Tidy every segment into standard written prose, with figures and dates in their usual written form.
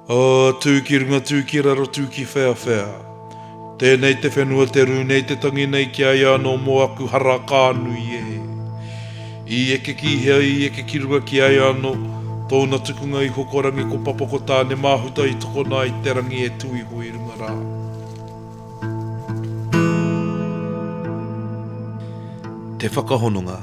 O tūki runga, tūki raro, tūki whea whea. Tēnei te whenua te rū nei te tangi nei ki ai anō mō aku hara kānui e. I eke ki hea, i eke ki runga ki ai anō, tōna tukunga i hokorangi ko papoko tāne māhuta i tokona i te rangi e tui hoi runga rā. Te Whakahononga,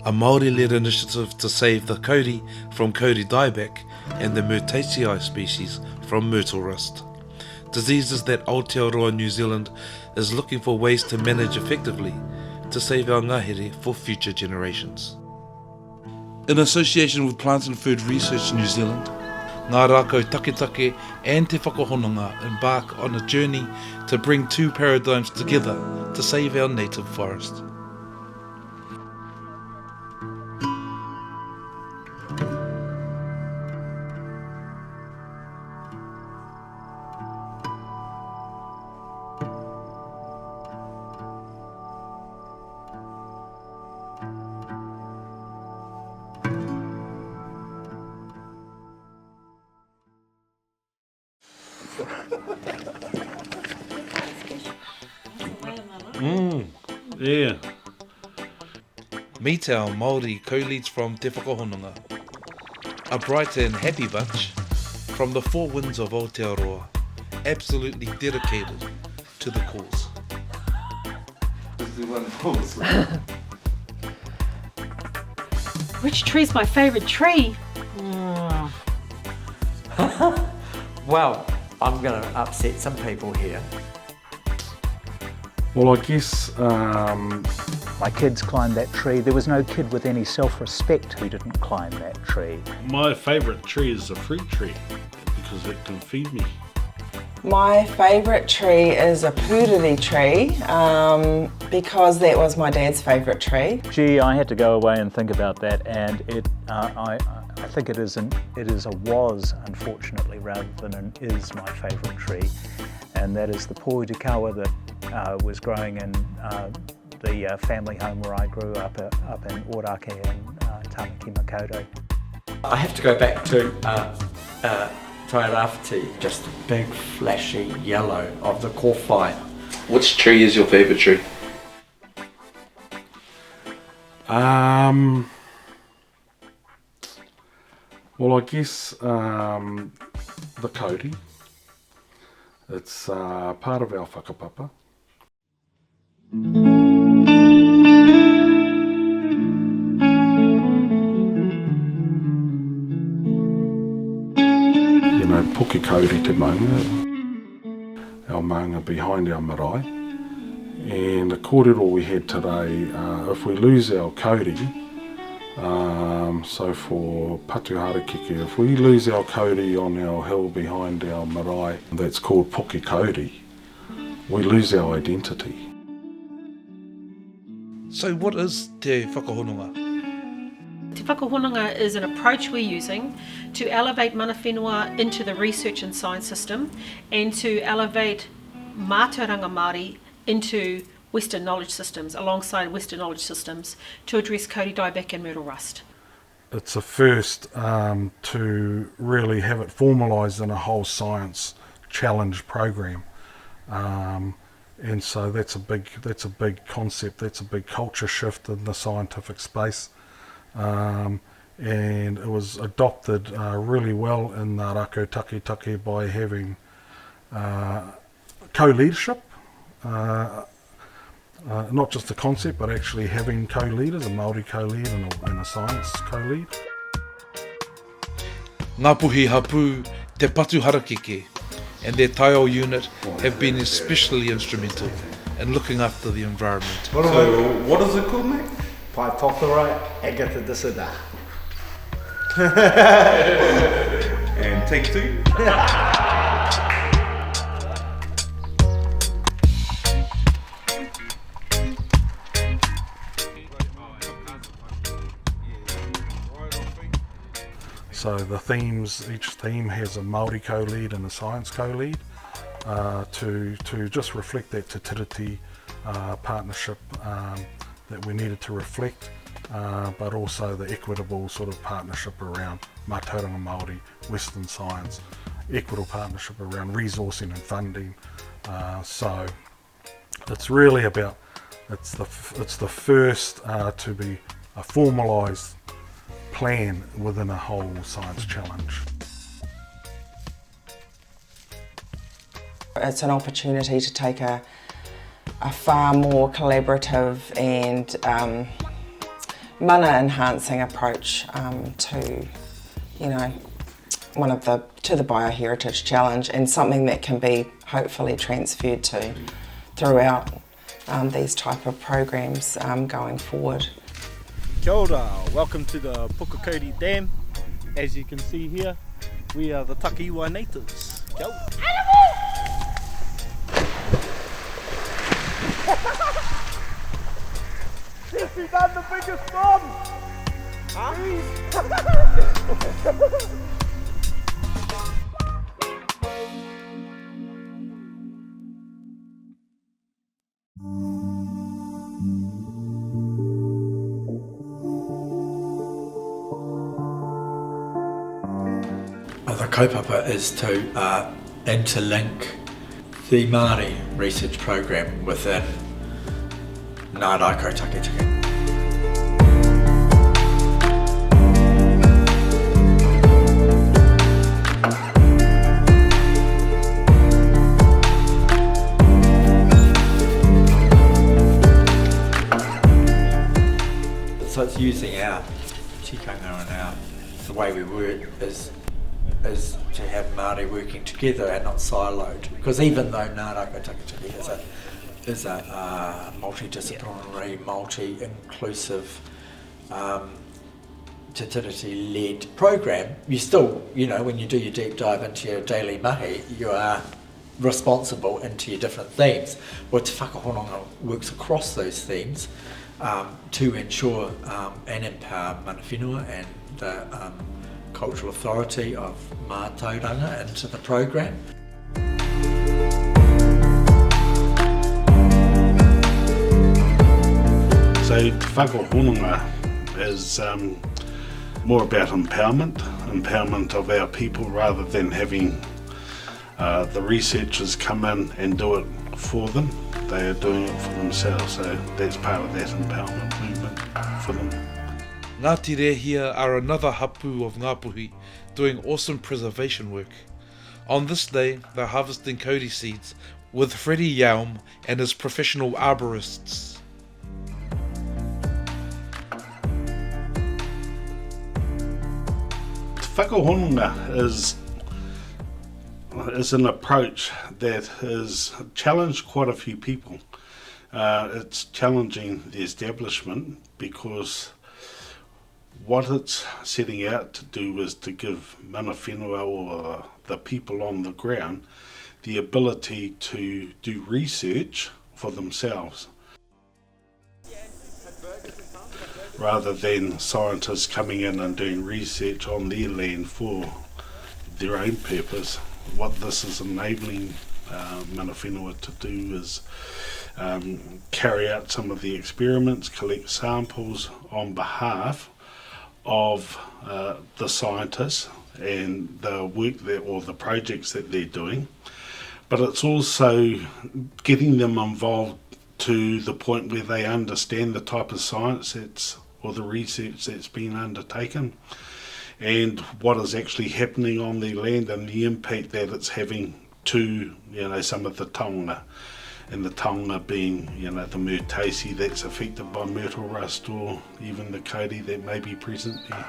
a Māori-led initiative to save the kauri from kauri dieback and the myrtle species from myrtle rust. Diseases that Aotearoa New Zealand is looking for ways to manage effectively to save our ngahere for future generations. In association with Plants and Food Research New Zealand, ngā rākau taketake and Te Whakahononga embark on a journey to bring two paradigms together to save our native forest. Yeah. Meet our Māori co-leads from Te Whakahononga, a bright and happy bunch from the four winds of Aotearoa, absolutely dedicated to the cause. Which tree's my favourite tree? Well, I'm going to upset some people here. Well, I guess My kids climbed that tree. There was no kid with any self-respect who didn't climb that tree. my favourite tree is the fruit tree because it can feed me. My favourite tree is a puriri tree because that was my dad's favourite tree. Gee, I had to go away and think about that, and I think it is a was, unfortunately, rather than an is my favourite tree, and that is the poitikawa that was growing in the family home where I grew up in Orake and Tamaki Makaurau. I have to go back to Tairafti, just a big flashy yellow of the kōwhai. Which tree is your favourite tree? Well, I guess the kauri. It's part of our whakapapa. You know, puki kauri te maunga, our maunga behind our marae. And the kōrero we had today, if we lose our kauri, so for patu harakeke, if we lose our kauri on our hill behind our marae, that's called puki kauri, we lose our identity. So what is Te Whakahononga? Te Whakahononga is an approach we're using to elevate mana whenua into the research and science system and to elevate mātauranga Māori into Western knowledge systems, alongside Western knowledge systems, to address kauri dieback and myrtle rust. It's a first to really have it formalised in a whole science challenge program, and so that's a big concept. That's a big culture shift in the scientific space, and it was adopted really well in the rako taketake by having co-leadership. Not just a concept, but actually having co-leaders, a Māori co-lead and a science co-lead. Ngā puhi hapu te patu harakeke and their taiao unit have been especially instrumental in looking after the environment. So, what is it called, mate? Pai tokora agata disada. And take two. So the themes, each theme has a Māori co-lead and a science co-lead to just reflect that Te Tiriti partnership that we needed to reflect, but also the equitable sort of partnership around mātauranga Māori, Western science, equitable partnership around resourcing and funding. So it's really about, it's the first to be a formalised plan within a whole science challenge. It's an opportunity to take a far more collaborative and mana enhancing approach to, to the Bioheritage Challenge, and something that can be hopefully transferred to throughout these type of programs going forward. Kia ora, welcome to the Whakahononga Dam. As you can see here, we are the Takiwa natives. Kia ora. Since we done the biggest bomb! Huh? The kaupapa is to interlink the Māori research program within Ngā Rākau Taketake. So it's using our tikanga and the way we work is to have Māori working together and not siloed. Because even though Ngā Rākau Taketake is a multidisciplinary, multi-inclusive, Te Tiriti-led program, you still, when you do your deep dive into your daily mahi, you are responsible into your different themes. Well, Te Whakahononga works across those themes to ensure and empower mana whenua and the cultural authority of mātauranga into the program. So Te Whakahononga is more about empowerment of our people, rather than having the researchers come in and do it for them. They are doing it for themselves, so that's part of that empowerment movement for them. Ngāti Rehia are another hapu of Ngāpuhi doing awesome preservation work. On this day, they're harvesting kauri seeds with Freddie Yaum and his professional arborists. Te Whakahononga is an approach that has challenged quite a few people. It's challenging the establishment because what it's setting out to do is to give mana whenua, or the people on the ground, the ability to do research for themselves, rather than scientists coming in and doing research on their land for their own purpose. What this is enabling mana whenua to do is carry out some of the experiments, collect samples on behalf of the scientists and the work or the projects that they're doing, but it's also getting them involved to the point where they understand the type of science or the research that's been undertaken, and what is actually happening on their land and the impact that it's having to some of the taonga, and the taonga being the myrtle that's affected by myrtle rust, or even the kauri that may be present there.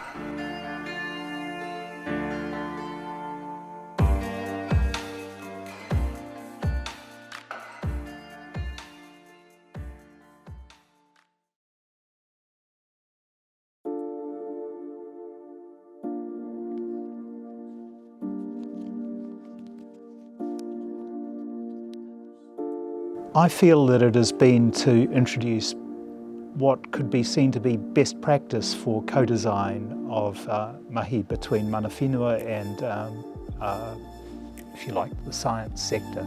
I feel that it has been to introduce what could be seen to be best practice for co-design of mahi between mana whenua and, if you like, the science sector.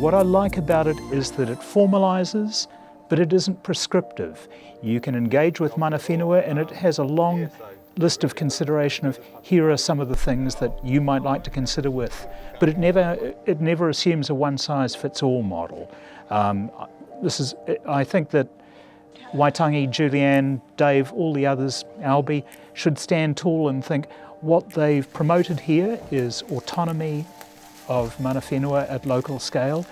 What I like about it is that it formalises, but it isn't prescriptive. You can engage with mana whenua and it has a long list of consideration of here are some of the things that you might like to consider with, but it never assumes a one-size-fits-all model. I think that Waitangi, Julianne, Dave, all the others, Albie, should stand tall and think what they've promoted here is autonomy of mana whenua at local scale,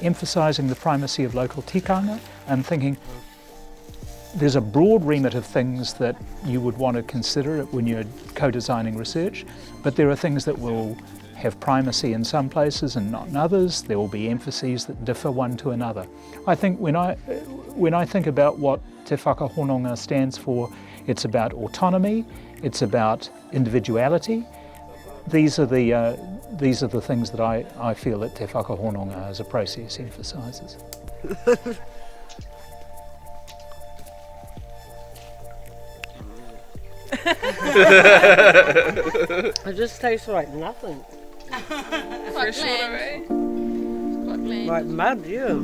emphasising the primacy of local tikanga and thinking there's a broad remit of things that you would want to consider when you're co-designing research, but there are things that will have primacy in some places and not in others. There will be emphases that differ one to another. I think when I think about what Te Whakahononga stands for, it's about autonomy, it's about individuality. These are the things that I feel that Te Whakahononga as a process emphasises. It just tastes like nothing. Quite bland. Right? Quite bland. Like mud, yeah.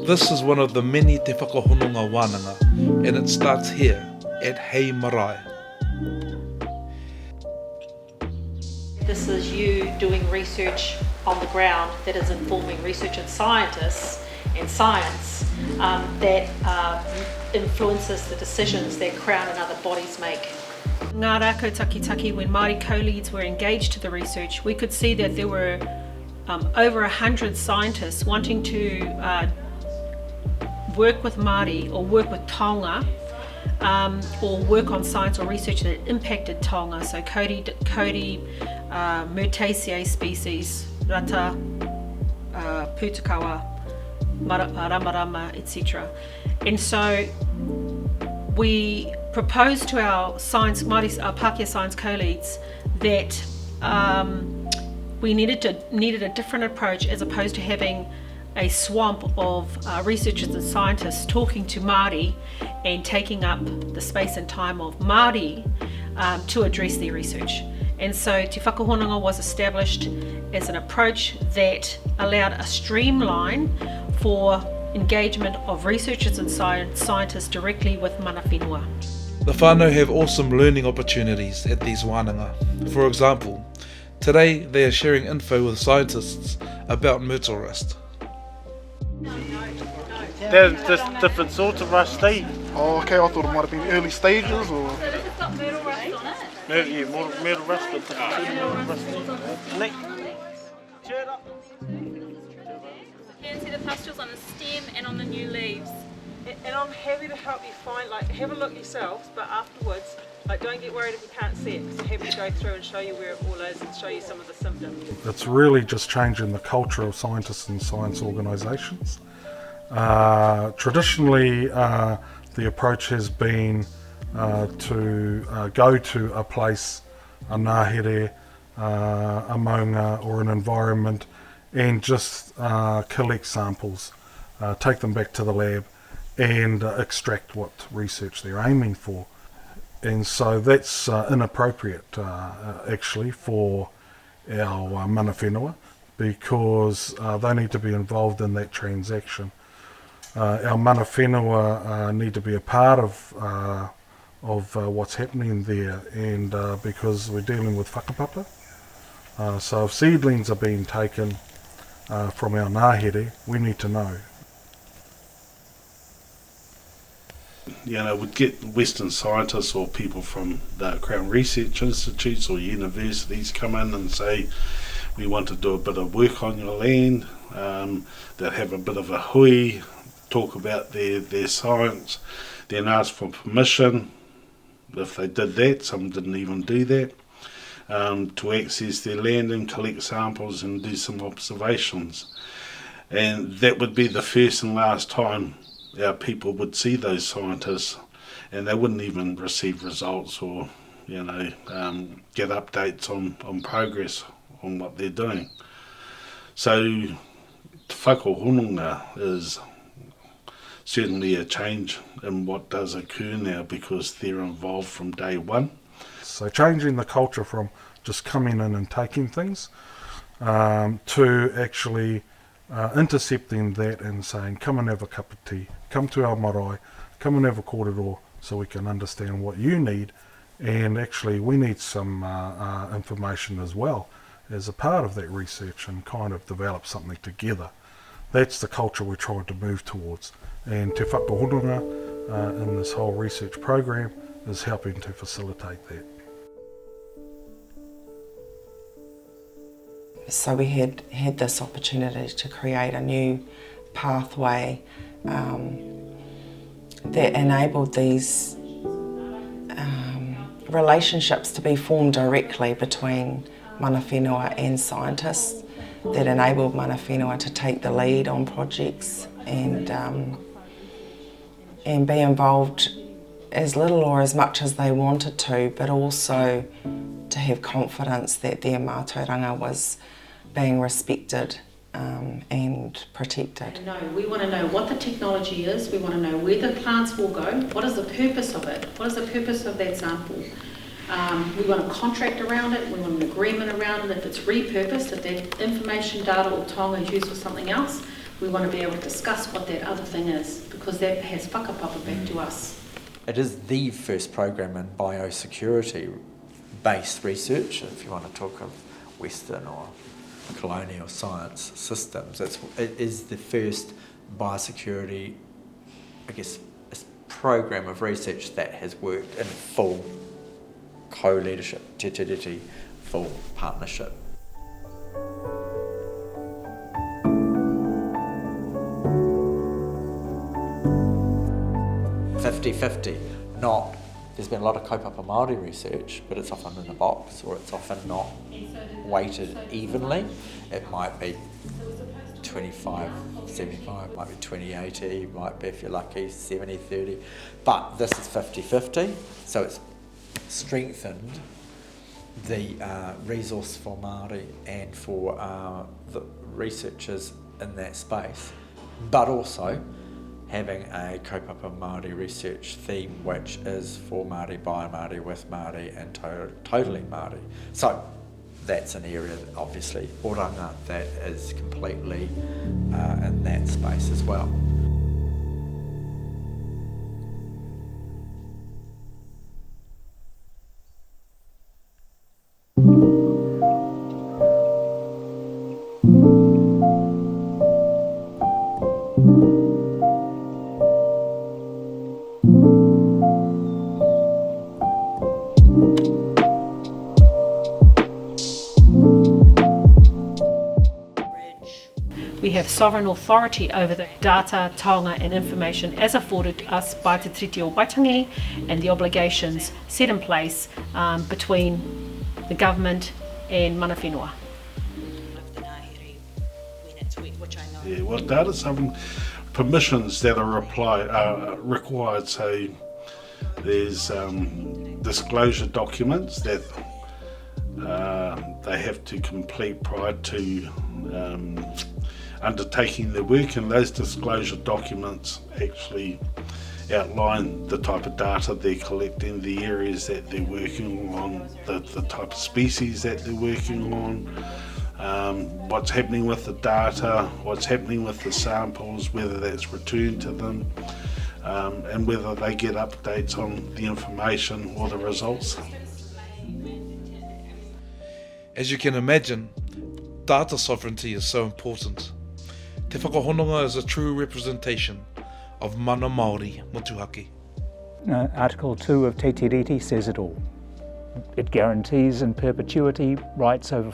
This is one of the many Te Whakahononga wānanga, and it starts here at Hei Marae. This is you doing research on the ground that is informing research and scientists and science that influences the decisions that Crown and other bodies make. Ngā rākau takitaki, when Māori co-leads were engaged to the research, we could see that there were over 100 scientists wanting to work with Māori or work with taonga or work on science or research that impacted taonga, so kauri, myrtaceae species, rata, pūtakawa, ramarama, etc. And so we proposed to our Pākehā science co-leads that we needed a different approach, as opposed to having a swamp of researchers and scientists talking to Māori and taking up the space and time of Māori to address their research. And so Te Whakahononga was established as an approach that allowed a streamline for engagement of researchers and scientists directly with mana whenua. The whānau have awesome learning opportunities at these wānanga. For example, today they are sharing info with scientists about myrtle rust. There's just different sorts of rust, eh? Oh, okay, I thought it might have been early stages or... It's got myrtle rust on it. Myrtle rust, but different sort of myrtle rust. Cheer it up. You can see the pustules on the stem and on the new leaves. And I'm happy to help you find, have a look yourselves, but afterwards, don't get worried if you can't see it, because I'm happy to go through and show you where it all is and show you some of the symptoms. It's really just changing the culture of scientists and science organisations. Traditionally, the approach has been to go to a place, a ngahere, a maunga or an environment, and just collect samples, take them back to the lab and extract what research they're aiming for. And so that's inappropriate actually for our mana whenua, because they need to be involved in that transaction. Our mana whenua need to be a part of what's happening there, and because we're dealing with whakapapa. So if seedlings are being taken from our ngahere, we need to know. Would get Western scientists or people from the Crown Research Institutes or universities come in and say, we want to do a bit of work on your land. They'd have a bit of a hui, talk about their science, then ask for permission. If they did that, some didn't even do that, to access their land and collect samples and do some observations. And that would be the first and last time our people would see those scientists and they wouldn't even receive results or, get updates on progress on what they're doing. So Te Whakahononga is certainly a change in what does occur now because they're involved from day one. So changing the culture from just coming in and taking things to actually intercepting that and saying, come and have a cup of tea, come to our marae, come and have a kōrero so we can understand what you need, and actually we need some information as well as a part of that research and kind of develop something together. That's the culture we're trying to move towards, and Te Whakahononga in this whole research program is helping to facilitate that. So we had this opportunity to create a new pathway that enabled these relationships to be formed directly between mana whenua and scientists, that enabled mana whenua to take the lead on projects and be involved as little or as much as they wanted to, but also to have confidence that their mātauranga was being respected and protected. We want to know what the technology is, we want to know where the plants will go, what is the purpose of it, what is the purpose of that sample. We want a contract around it, we want an agreement around it. If it's repurposed, if that information, data or taonga is used for something else, we want to be able to discuss what that other thing is, because that has whakapapa back to us. It is the first program in biosecurity-based research, if you want to talk of Western or colonial science systems. It is the first biosecurity, program of research that has worked in full co-leadership, Te Tiriti, full partnership. Not, there's been a lot of kaupapa Māori research, but it's often in a box or it's often not weighted evenly. It might be 25-75, might be 20-80, might be, if you're lucky, 70-30. But this is 50-50, so it's strengthened the resource for Māori and for the researchers in that space, but also having a kaupapa Māori research theme which is for Māori, by Māori, with Māori and totally Māori. So that's an area that obviously oranga that is completely in that space as well. We have sovereign authority over the data, taonga and information as afforded to us by Te Tiriti o Waitangi and the obligations set in place between the government and mana whenua. Yeah, well, data sovereign permissions that are required, so there's disclosure documents that they have to complete prior to undertaking their work, and those disclosure documents actually outline the type of data they're collecting, the areas that they're working on, the type of species that they're working on, what's happening with the data, what's happening with the samples, whether that's returned to them, and whether they get updates on the information or the results. As you can imagine, data sovereignty is so important. Te Whakahononga is a true representation of mana Māori motuhake. Article 2 of Te Tiriti says it all. It guarantees in perpetuity rights over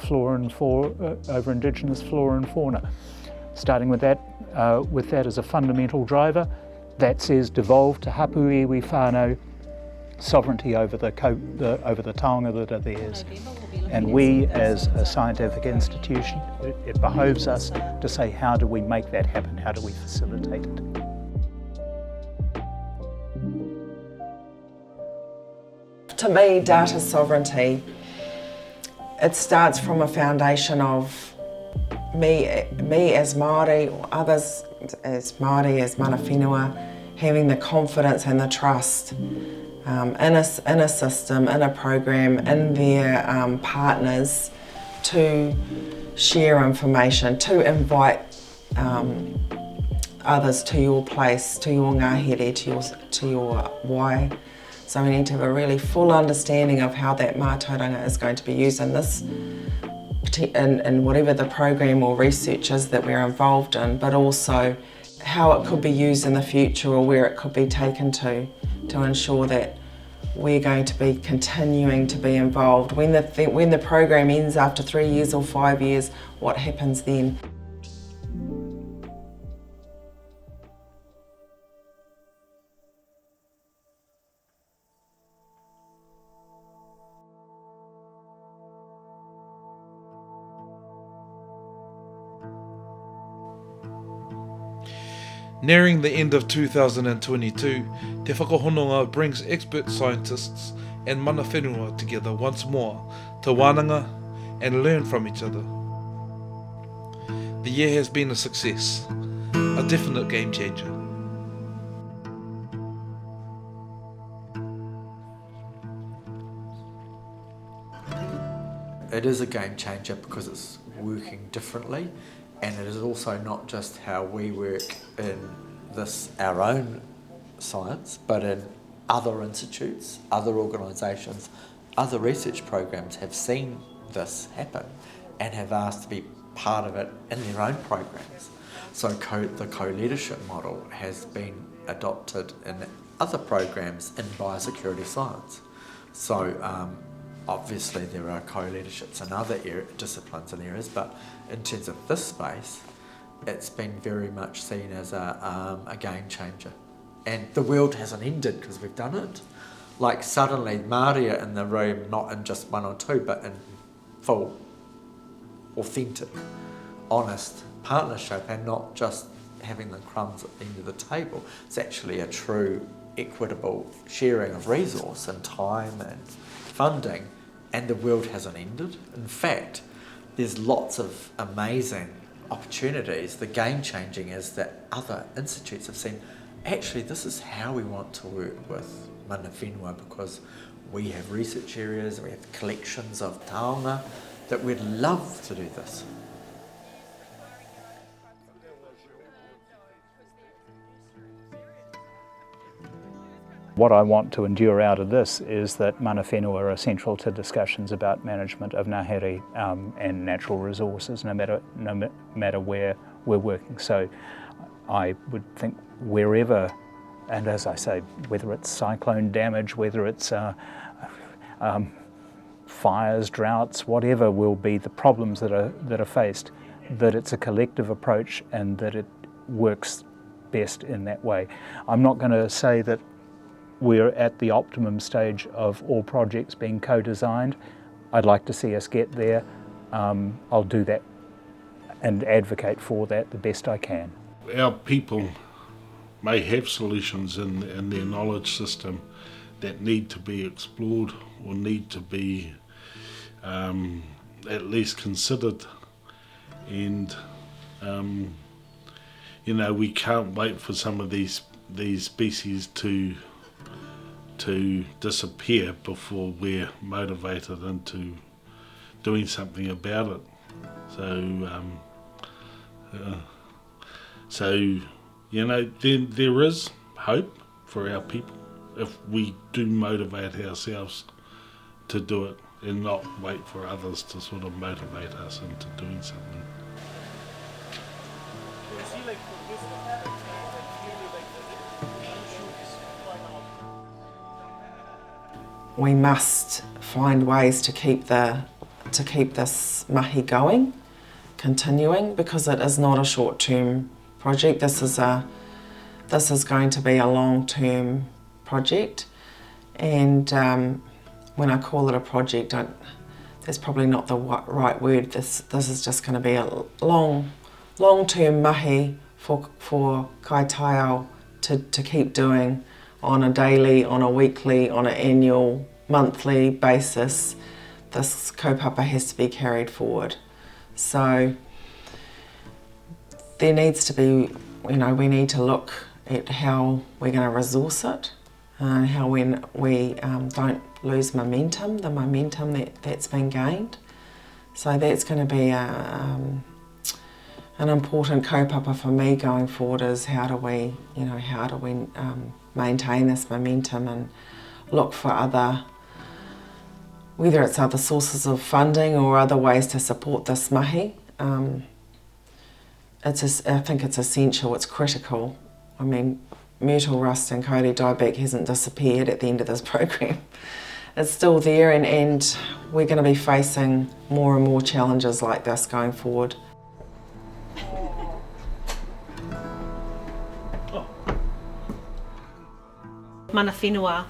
over Indigenous flora and fauna. Starting with that as a fundamental driver, that says devolve to hapu iwi whānau sovereignty over the taonga that are theirs. And we, as a scientific institution, it behoves us to say, how do we make that happen? How do we facilitate it? To me, data sovereignty, it starts from a foundation of me as Māori, or others as Māori, as mana whenua, having the confidence and the trust in a system, in a program, in their partners to share information, to invite others to your place, to your ngahere, to your wai. So we need to have a really full understanding of how that mātauranga is going to be used in this, in whatever the program or research is that we're involved in, but also how it could be used in the future or where it could be taken to ensure that we're going to be continuing to be involved. When the program ends after 3 years or 5 years, what happens then? Nearing the end of 2022, Te Whakahononga brings expert scientists and mana whenua together once more to wānanga and learn from each other. The year has been a success, a definite game changer. It is a game changer because it's working differently, and it is also not just how we work in this, our own science, but in other institutes, other organisations, other research programs have seen this happen and have asked to be part of it in their own programs. So the co-leadership model has been adopted in other programs in biosecurity science. So obviously there are co-leaderships in other disciplines and areas, but in terms of this space, it's been very much seen as a game changer. And the world hasn't ended because we've done it. Like suddenly Māori are in the room, not in just one or two, but in full, authentic, honest partnership, and not just having the crumbs at the end of the table. It's actually a true equitable sharing of resource and time and funding, and the world hasn't ended. In fact, there's lots of amazing opportunities. The game changing is that other institutes have seen, actually this is how we want to work with mana whenua, because we have research areas and we have collections of taonga that we'd love to do this. What I want to endure out of this is that mana whenua are central to discussions about management of ngahere and natural resources, no matter where we're working. So I would think wherever, and as I say, whether it's cyclone damage, whether it's fires, droughts, whatever will be the problems that are faced, that it's a collective approach and that it works best in that way. I'm not going to say that we're at the optimum stage of all projects being co-designed. I'd like to see us get there. I'll do that and advocate for that the best I can. Our people may have solutions in their knowledge system that need to be explored or need to be at least considered, and you know, we can't wait for some of these species to disappear before we're motivated into doing something about it. So you know, there is hope for our people if we do motivate ourselves to do it and not wait for others to sort of motivate us into doing something. We must find ways to keep this mahi going, continuing, because it is not a short-term project. This is going to be a long-term project, and when I call it a project, that's probably not the right word. This is just going to be a long-term mahi for kai taiao to keep doing on a daily, on a weekly, on an annual monthly basis, this kaupapa has to be carried forward. So there needs to be, we need to look at how we're going to resource it, how when we don't lose momentum, the momentum that's been gained. So that's going to be an important kaupapa for me going forward, is how do we maintain this momentum and look for other, whether it's other sources of funding or other ways to support this mahi. I think it's essential, it's critical. I mean, myrtle rust and kauri dieback hasn't disappeared at the end of this program. It's still there, and we're going to be facing more and more challenges like this going forward. Mana whenua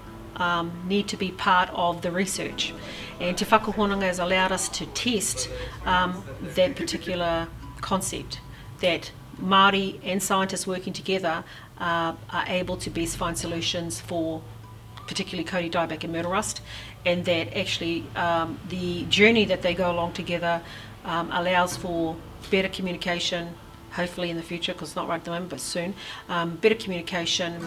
need to be part of the research, and Te Whakahononga has allowed us to test that particular concept, that Māori and scientists working together are able to best find solutions for particularly kauri dieback and myrtle rust, and that actually the journey that they go along together allows for better communication, hopefully in the future, because it's not right at the moment, but soon, better communication,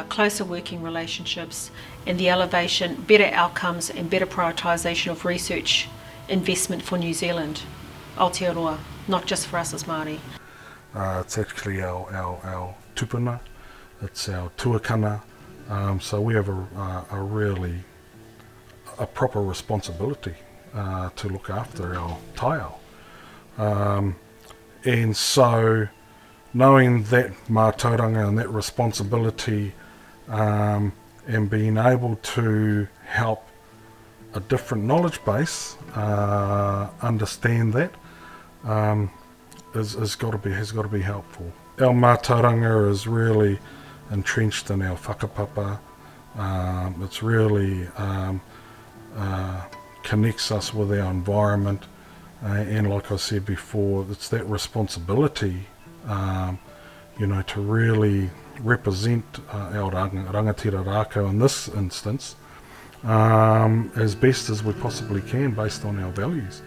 closer working relationships, and the elevation, better outcomes and better prioritisation of research investment for New Zealand, Aotearoa, not just for us as Māori. It's actually our tupuna, it's our tuakana, so we have a really proper responsibility to look after our taiao. And so knowing that mātauranga and that responsibility and being able to help a different knowledge base understand that has got to be helpful. Our mātauranga is really entrenched in our whakapapa. It's really connects us with our environment, and like I said before, it's that responsibility, to really represent our rangatira rākau in this instance as best as we possibly can based on our values.